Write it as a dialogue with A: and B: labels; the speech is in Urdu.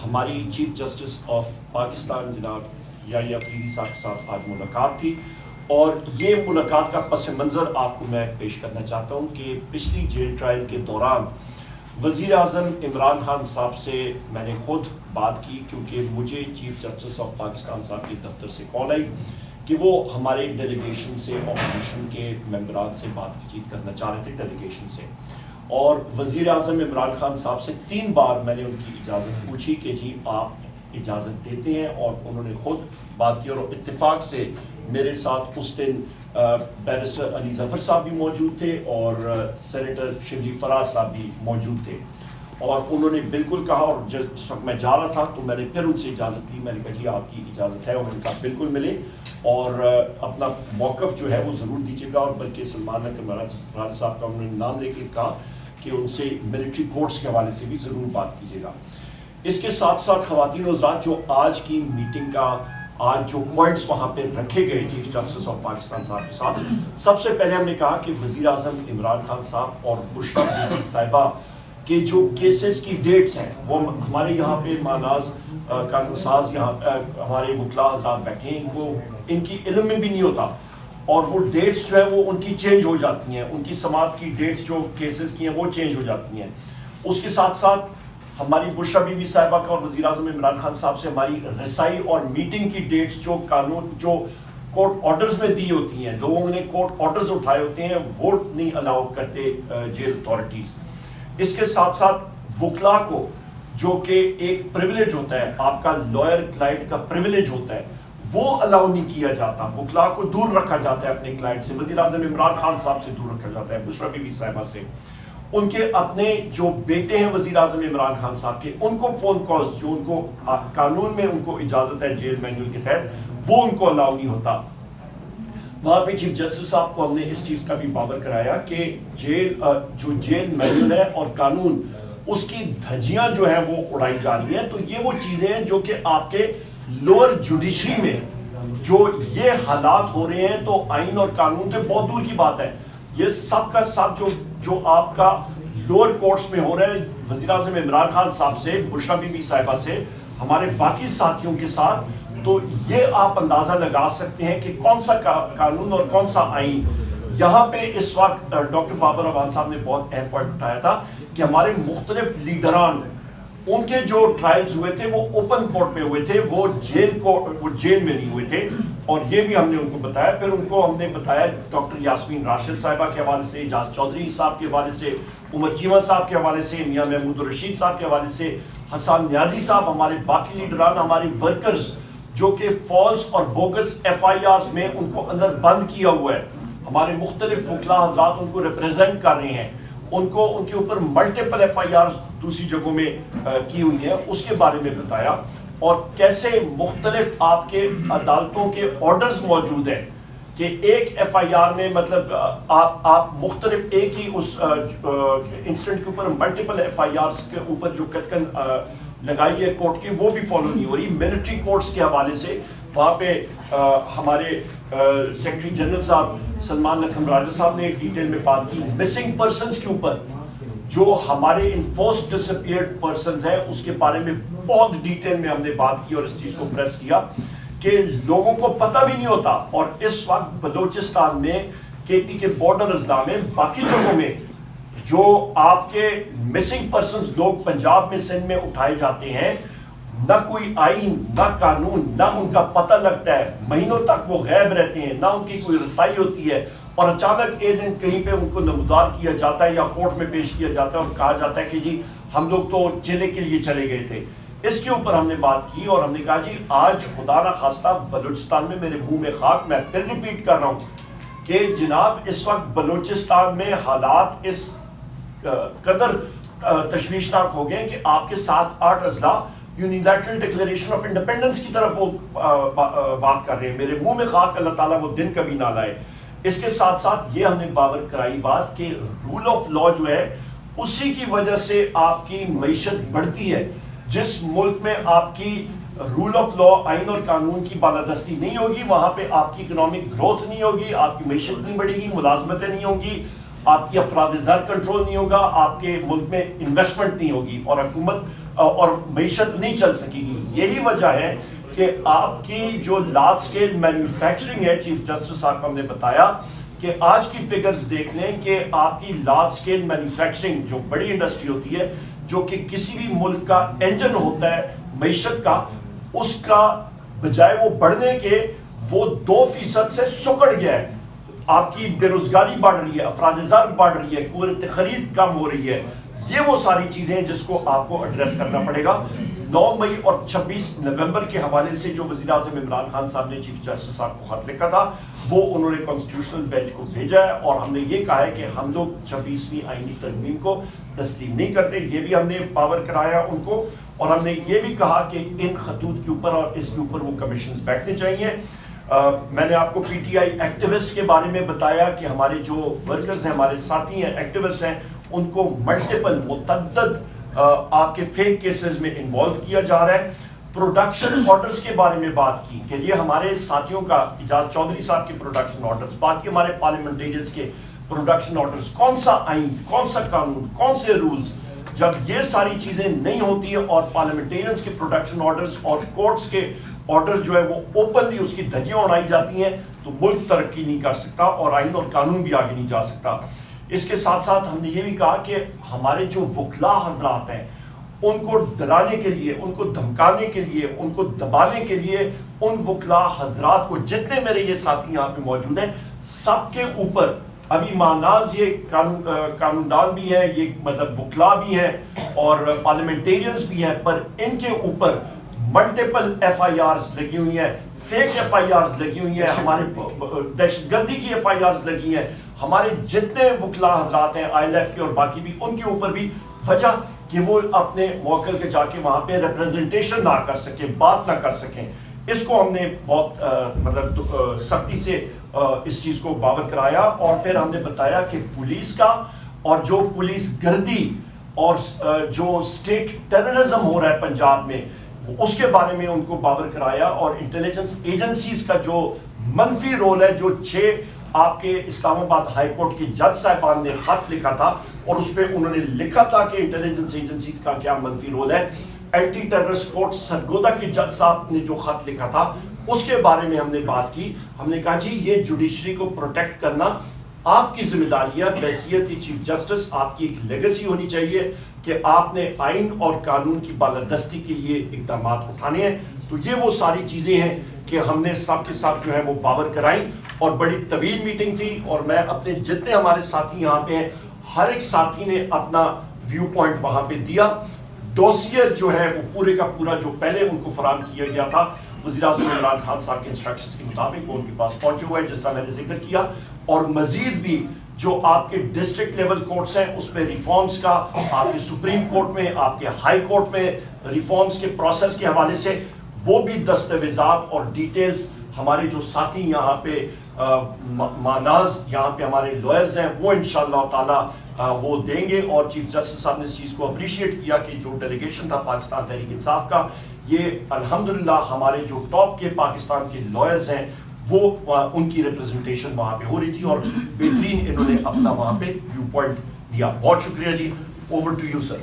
A: ہماری چیف جسٹس آف پاکستان جناب یحییٰ افریدی صاحب کے ساتھ آج ملاقات تھی، اور یہ ملاقات کا پس منظر آپ کو میں پیش کرنا چاہتا ہوں کہ پچھلی جیل ٹرائل کے دوران وزیر اعظم عمران خان صاحب سے میں نے خود بات کی، کیونکہ مجھے چیف جسٹس آف پاکستان صاحب کے دفتر سے کال آئی کہ وہ ہمارے ڈیلیگیشن سے اپوزیشن کے ممبران سے بات چیت کرنا چاہ رہے تھے ڈیلیگیشن سے، اور وزیر اعظم عمران خان صاحب سے 3 بار میں نے ان کی اجازت پوچھی کہ جی آپ اجازت دیتے ہیں، اور انہوں نے خود بات کی، اور اتفاق سے میرے ساتھ اس دن بیرسٹر علی ظفر صاحب بھی موجود تھے اور سینیٹر شبلی فراز صاحب بھی موجود تھے، اور انہوں نے بالکل کہا، اور جس وقت میں جا رہا تھا تو میں نے پھر ان سے اجازت لی، میں نے کہا جی آپ کی اجازت ہے، انہوں نے کہا بالکل ملے، اور اپنا موقف جو ہے وہ ضرور دیجیے گا، اور بلکہ سلمان اکرم راجہ صاحب کا انہوں نے نام لے کے کہا کہ ان سے ملٹری کورٹس کے حوالے سے بھی ضرور بات کیجیے گا۔ اس کے ساتھ ساتھ خواتین و حضرات، جو آج کی میٹنگ کا آج جو پوائنٹس وہاں پہ رکھے گئے چیف جسٹس آف پاکستان صاحب کے ساتھ، سب سے پہلے ہم نے کہا کہ وزیر اعظم عمران خان صاحب اور بشریٰ بی بی صاحبہ کے جو کیسز کی ڈیٹس ہیں وہ ہمارے یہاں پہ ماناز قانون ساز یہاں ہمارے وکلاء حضرات بیٹھے ہیں، ان کی علم میں بھی نہیں ہوتا، اور وہ ڈیٹس جو ہے وہ ان کی چینج ہو جاتی ہیں، ان کی سماعت کی ڈیٹس جو کیسز کی ہیں وہ چینج ہو جاتی ہیں۔ اس کے ساتھ ساتھ ہماری بشریٰ بی بی صاحبہ کا اور وزیر اعظم عمران خان صاحب سے ہماری رسائی اور میٹنگ کی ڈیٹس جو قانون جو کورٹ آرڈرز میں دی ہوتی ہیں، لوگوں نے کورٹ آرڈرز اٹھائے ہوتے ہیں، ووٹ نہیں الاؤ کرتے جیل اتھارٹیز۔ اس کے ساتھ ساتھ وکلاء کو جو کہ ایک پریویلیج ہوتا ہے، آپ کا لائر کلائنٹ کا پریویلیج ہوتا ہے، وہ الاؤ نہیں کیا جاتا، وکلاء کو دور رکھا جاتا ہے اپنے کلائنٹ سے، وزیر اعظم عمران خان صاحب سے دور رکھا جاتا ہے، بشریٰ بی بی صاحبہ سے، ان کے اپنے جو بیٹے ہیں وزیر اعظم عمران خان صاحب کے، ان کو فون کالز جو ان کو قانون میں ان کو اجازت ہے جیل مینول کے تحت، وہ ان کو الاؤ نہیں ہوتا۔ وہاں پہ چیف جسٹس صاحب کو ہم نے اس چیز کا بھی باور کرایا کہ جو جیل مینول ہے اور قانون، اس کی دھجیاں جو ہیں وہ اڑائی جا رہی ہیں، تو یہ وہ چیزیں ہیں جو کہ آپ کے لوور جوڈیشری میں جو یہ حالات ہو رہے ہیں، تو آئین اور قانون سے بہت دور کی بات ہے، یہ سب کا سب جو آپ کا لوور کورٹس میں ہو رہا ہے، وزیر اعظم عمران خان صاحب سے، بشریٰ بی بی صاحبہ سے، ہمارے باقی ساتھیوں کے ساتھ، تو یہ آپ اندازہ لگا سکتے ہیں کہ کون سا قانون اور کون سا آئین یہاں پہ اس وقت ڈاکٹر بابر اعوان صاحب نے بہت اہم پوائنٹ بتایا تھا کہ ہمارے مختلف لیڈران، ان کے جو ٹرائلز ہوئے تھے وہ اوپن کورٹ میں ہوئے تھے، وہ جیل میں نہیں ہوئے تھے، اور یہ بھی ہم نے ان کو بتایا۔ پھر ان کو ہم نے بتایا ڈاکٹر یاسمین راشد صاحبہ کے حوالے سے، اعجاز چودھری صاحب کے حوالے سے، عمر چیمہ صاحب کے حوالے سے، میاں محمود الرشید صاحب کے حوالے سے، حسان نیازی صاحب، ہمارے باقی لیڈران، ہمارے ورکرز جو کہ فالس اور بوگس ایف آئی آرز میں ان کو اندر بند کیا ہوا ہے، ہمارے مختلف وکلاء حضرات ان کو ریپریزنٹ کر رہے ہیں، ان کے اوپر ملٹیپل ایف آئی آرز دوسری جگہوں میں کی ہوئی ہیں، اس کے بارے میں بتایا، اور کیسے مختلف آپ کے عدالتوں کے آرڈرز موجود ہیں کہ ایک ایف آئی آر میں مطلب آپ مختلف ایک ہی اس انسیڈنٹ کے اوپر ملٹیپل ایف آئی آرز کے اوپر جو کتکن لگائی ہے کورٹ کی، وہ بھی فالو نہیں ہو رہی۔ ملٹری کورٹس کے حوالے سے وہاں پہ ہمارے سیکرٹری جنرل صاحب سلمان اکرم راجہ صاحب نے ڈیٹیل میں بات کی، مسنگ پرسنز کے اوپر جو ہمارے انفورسڈ ڈس اپیئرڈ پرسنز ہیں، اس کے بارے میں بہت ڈیٹیل میں ہم نے بات کی اور اس چیز کو پریس کیا کہ لوگوں کو پتہ بھی نہیں ہوتا، اور اس وقت بلوچستان میں کے پی کے بارڈر اضلاع میں باقی جگہوں میں جو آپ کے مسنگ پرسنز لوگ پنجاب میں سندھ میں اٹھائے جاتے ہیں، نہ کوئی آئین نہ قانون نہ ان کا پتہ لگتا ہے، مہینوں تک وہ غائب رہتے ہیں، نہ ان کی کوئی رسائی ہوتی ہے، اور اچانک ایک دن کہیں پہ ان کو نمودار کیا جاتا ہے یا کورٹ میں پیش کیا جاتا ہے اور کہا جاتا ہے کہ جی ہم لوگ تو چلے کے لیے چلے گئے تھے۔ اس کے اوپر ہم نے بات کی اور ہم نے کہا جی آج خدا نہ خواستہ بلوچستان میں، میرے منہ میں خاک، میں پھر ریپیٹ کر رہا ہوں کہ جناب اس وقت بلوچستان میں حالات اس قدر تشویشناک ہو گئے کہ آپ کے 7-8 اضلاع یونیلیٹرل ڈکلیریشن آف انڈیپینڈنس کی طرف وہ بات کر رہے ہیں۔ میرے منہ میں خاک، اللہ تعالیٰ وہ دن کبھی نہ لائے۔ اس کے ساتھ ساتھ یہ ہم نے باور کرائی بات کہ رول آف لا جو ہے اسی کی وجہ سے آپ کی معیشت بڑھتی ہے۔ جس ملک میں آپ کی رول آف لا، آئین اور قانون کی بالادستی نہیں ہوگی، وہاں پہ آپ کی اکنامک گروتھ نہیں ہوگی، آپ کی معیشت نہیں بڑھے گی، ملازمتیں نہیں ہوں گی، آپ کی افراد زر کنٹرول نہیں ہوگا، آپ کے ملک میں انویسٹمنٹ نہیں ہوگی، اور حکومت اور معیشت نہیں چل سکے گی. یہی وجہ ہے کہ آپ کی جو لارج اسکیل مینوفیکچرنگ ہے, چیف جسٹس صاحب کو ہم نے بتایا کہ آج کی فگرز دیکھ لیں کہ آپ کی لارج اسکیل مینوفیکچرنگ جو بڑی انڈسٹری ہوتی ہے, جو کہ کسی بھی ملک کا انجن ہوتا ہے معیشت کا, اس کا بجائے وہ بڑھنے کے وہ 2% سے سکڑ گیا ہے. آپ کی بے روزگاری بڑھ رہی ہے, افراد زر بڑھ رہی ہے, قوت خرید کم ہو رہی ہے. یہ وہ ساری چیزیں ہیں جس کو آپ کو ایڈریس کرنا پڑے گا. 9 مئی اور 26 نومبر کے حوالے سے جو وزیر اعظم عمران خان صاحب نے چیف جسٹس صاحب کو خط لکھا تھا, وہ انہوں نے کانسٹیٹیوشنل بینچ کو بھیجا ہے, اور ہم نے یہ کہا ہے کہ ہم لوگ 26ویں آئینی ترمیم کو تسلیم نہیں کرتے. یہ بھی ہم نے پاور کرایا ان کو, اور ہم نے یہ بھی کہا کہ ان خطوط کے اوپر اور اس کے اوپر وہ کمیشنز بیٹھنے چاہیے. میں نے آپ کو پی ٹی آئی ایکٹیوسٹ کے بارے میں بتایا کہ ہمارے جو ورکرز ہیں, ہمارے ساتھی ہیں, ایکٹیوسٹ ہیں, ان کو ملٹیپل متعدد آپ کے فیک کیسز میں انوالو کیا جا رہا ہے. پروڈکشن آرڈرز کے بارے میں بات کی کہ یہ ہمارے ساتھیوں کا, اجاز چودھری صاحب کے پروڈکشن آرڈرز, باقی ہمارے پارلیمنٹیرینز کے پروڈکشن آرڈرز, کون سا آئین, کون سا قانون, کون سے رولز, جب یہ ساری چیزیں نہیں ہوتی ہیں اور پارلیمنٹیرینز کے پروڈکشن آرڈرز اور کورٹس کے آرڈر جو ہے وہ اوپنلی اس کی دھجیاں اڑائی جاتی ہیں, تو ملک ترقی نہیں کر سکتا اور آئین اور قانون بھی آگے نہیں جا سکتا. اس کے ساتھ ساتھ ہم نے یہ بھی کہا کہ ہمارے جو وکلا حضرات ہیں, ان کو ڈرانے کے لیے, ان کو دھمکانے کے لیے, ان کو دبانے کے لیے, ان وکلا حضرات کو, جتنے میرے یہ ساتھی یہاں پہ موجود ہیں, سب کے اوپر ابھی ماناز یہ قانون دان بھی ہیں, یہ مطلب وکلا بھی ہیں اور پارلیمنٹیرینز بھی ہیں, پر ان کے اوپر ملٹیپل ایف آئی آرز لگی ہوئی ہیں, فیک ایف آئی آرز لگی ہوئی ہیں, ہمارے دہشت گردی کی ایف آئی آرز لگی ہیں. ہمارے جتنے وکلا حضرات ہیں آئی ایل ایف کے اور باقی بھی, ان کے اوپر بھی وجہ کہ وہ اپنے موکل کے جا کے وہاں پہ ریپرزنٹیشن نہ کر سکیں, بات نہ کر سکیں. اس کو ہم نے بہت مطلب سختی سے اس چیز کو باور کرایا, اور پھر ہم نے بتایا کہ پولیس کا اور جو پولیس گردی اور جو اسٹیٹ ٹیررزم ہو رہا ہے پنجاب میں, اس کے بارے میں ان کو باور کرایا, اور انٹیلیجنس ایجنسیز کا جو منفی رول ہے, جو 6 آپ کے اسلام آباد ہائی کورٹ کے جج صاحبان نے خط لکھا تھا, اور اس پہ انہوں نے لکھا تھا کہ انٹیلیجنس ایجنسیز کا کیا منفی رول ہے. اینٹی ٹیررسٹ کورٹ سرگودا کے جج صاحب نے جو خط لکھا تھا, اس کے بارے میں ہم نے بات کی. ہم نے کہا جی یہ جوڈیشری کو پروٹیکٹ کرنا آپ کی ذمہ داری ہے, بحیثیت چیف جسٹس آپ کی ایک لیگیسی ہونی چاہیے کہ آپ نے آئین اور قانون کی بالادستی کے لیے اقدامات اٹھانے ہیں. تو یہ وہ ساری چیزیں ہیں کہ ہم نے سب کے ساتھ جو ہے وہ باور کرائیں, اور بڑی طویل میٹنگ تھی, اور میں اپنے جتنے ہمارے ساتھی یہاں پہ ہیں, ہر ایک ساتھی نے اپنا ویو پوائنٹ وہاں پہ دیا. ڈوسیئر جو ہے وہ پورے کا پورا جو پہلے ان کو فراہم کیا گیا تھا وزیر اعظم عمران خان صاحب کے انسٹرکشنز کے مطابق, وہ ان کے پاس پہنچے ہوئے ہیں جس طرح میں نے ذکر کیا. اور مزید بھی جو آپ کے ڈسٹرکٹ لیول کورٹس ہیں, اس میں ریفارمز کا, آپ کے سپریم کورٹ میں, آپ کے ہائی کورٹ میں ریفارمز کے پروسیس کے حوالے سے وہ بھی دستاویزات اور ڈیٹیلز ہمارے جو ساتھی یہاں پہ ماناز یہاں پہ ہمارے لوئرز ہیں, وہ انشاءاللہ تعالی وہ دیں گے. اور چیف جسٹس صاحب نے اس چیز کو اپریشیٹ کیا کہ جو ڈیلیگیشن تھا پاکستان تحریک انصاف کا, یہ الحمدللہ ہمارے جو ٹاپ کے پاکستان کے لوئرز ہیں, وہ ان کی ریپرزنٹیشن وہاں پہ ہو رہی تھی, اور بہترین انہوں نے اپنا وہاں پہ ویو پوائنٹ دیا. بہت شکریہ جی. Over to you sir.